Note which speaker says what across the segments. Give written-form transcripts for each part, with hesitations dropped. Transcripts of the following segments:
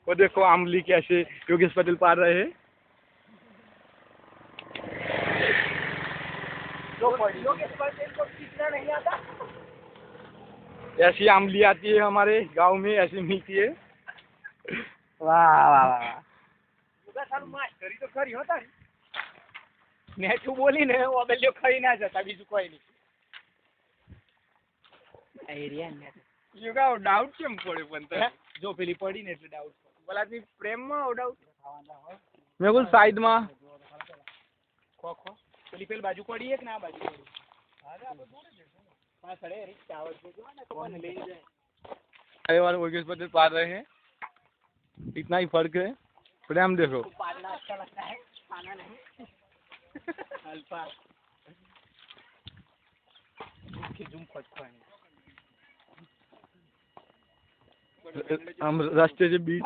Speaker 1: वो देखो आमली कैसे योगेश पटेल पार रहे हैं।
Speaker 2: योगेश पटेल को खींचना नहीं आता।
Speaker 1: ऐसी आमली आती है हमारे गांव में, ऐसी मिलती है।
Speaker 2: वाह वाह वाह। मास्टरी तो खरी होता ने તું બોલી ને હું અબેલ્યો ખાઈ ના જતા બીજું કોઈ નહીં એરિયા ને
Speaker 1: યુગા ડાઉટ કેમ પડે પણ
Speaker 2: જો પેલી પડી ને એટલે ડાઉટ બોલાની પ્રેમમાં ડાઉટ
Speaker 1: મેં બોલ સાઈડ માં
Speaker 2: ખો ખો પેલી પેલ બાજુ પડી એક ના આ બાજુ પડી અરે આપણે દૂર જ છે પાછળ રિક્ષા આવે છે જો ને કોને લઈ જાય
Speaker 1: अरे वाले योगेश पटेल पार रहे हैं, इतना ही फर्क है। प्रेम देखो
Speaker 2: पालना अच्छा लगता है खाना नहीं अल्फा की जूम फटको है
Speaker 1: हम रास्ते से बीच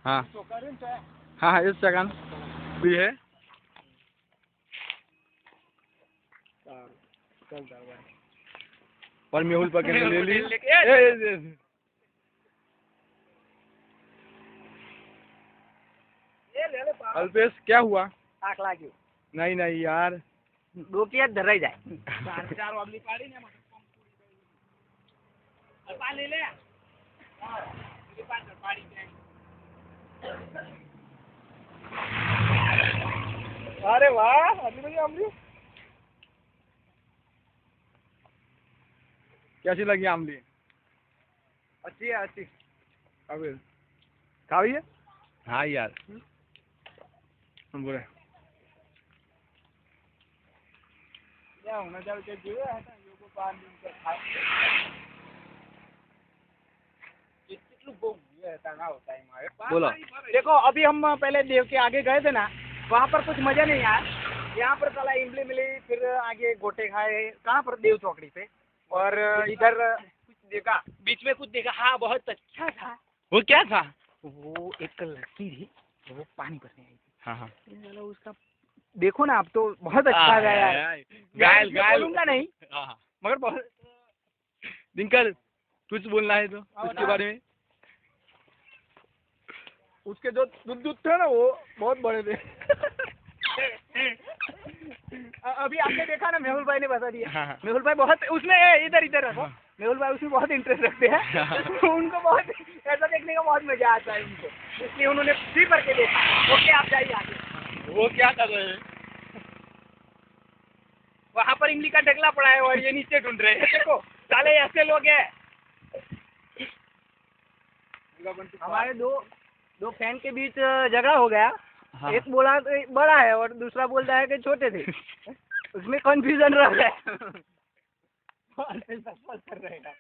Speaker 1: हाँ हाँ हाँ 1 सेकंड भी है। और मेहुल पकड़ के ले ली। अल्पेश क्या हुआ?
Speaker 2: आँख लागी
Speaker 1: नहीं नहीं यार
Speaker 2: डोकिया धराई जाए चार वाली पाड़ी ने अल्पा ले ले ये पांच पाड़ी के
Speaker 1: अरे वाह अली भाई आमली कैसी लगी आमली?
Speaker 2: अच्छी है अच्छी
Speaker 1: अबे खाई है? हाँ यार बोले
Speaker 2: क्या होना चाहिए जो है ना योगो 5 दिन का खा कितने लोग ये तना होता है हमारे पास।
Speaker 1: बोलो
Speaker 2: देखो अभी हम पहले देव के आगे गए थे ना, वहाँ पर कुछ मजा नहीं आया। यहाँ पर कला इमली मिली, फिर आगे गोटे खाए कहाँ पर देव चौकड़ी पे, और इधर कुछ देखा बीच में कुछ देखा। हाँ बहुत अच्छा था।
Speaker 1: वो क्या था?
Speaker 2: वो एक लड़की थी वो पानी भरने आई थी।
Speaker 1: हाँ हाँ
Speaker 2: उसका देखो ना आप तो बहुत अच्छा गया है।
Speaker 1: गायल गायल
Speaker 2: बोलूंगा नहीं
Speaker 1: हाँ
Speaker 2: मगर बहुत
Speaker 1: दिनकर कुछ बोलना है तो उसके बारे में।
Speaker 2: उसके जो दूध थे ना वो बहुत बड़े थे अभी आपने देखा ना मेहुल भाई ने बता दिया।
Speaker 1: हाँ।
Speaker 2: मेहुल भाई बहुत उसमें इधर इधर रखो। मेहुल भाई उसमें बहुत इंटरेस्ट रखते हैं उनको बहुत ऐसा देखने का बहुत मजा आता है उनको, इसलिए उन्होंने फ्री करके देखा। ओके आप जाइए आगे।
Speaker 1: वो क्या कर रहे हैं?
Speaker 2: वहाँ पर इमली का ढगला पड़ा है और ये नीचे ढूंढ रहे हैं। देखो साले ऐसे लोग हैं। हमारे दो फैन के बीच झगड़ा हो गया।
Speaker 1: हाँ।
Speaker 2: एक बोला कि बड़ा है और दूसरा बोलता है कि छोटे थे उसमें कंफ्यूजन रह गया। कर रहेगा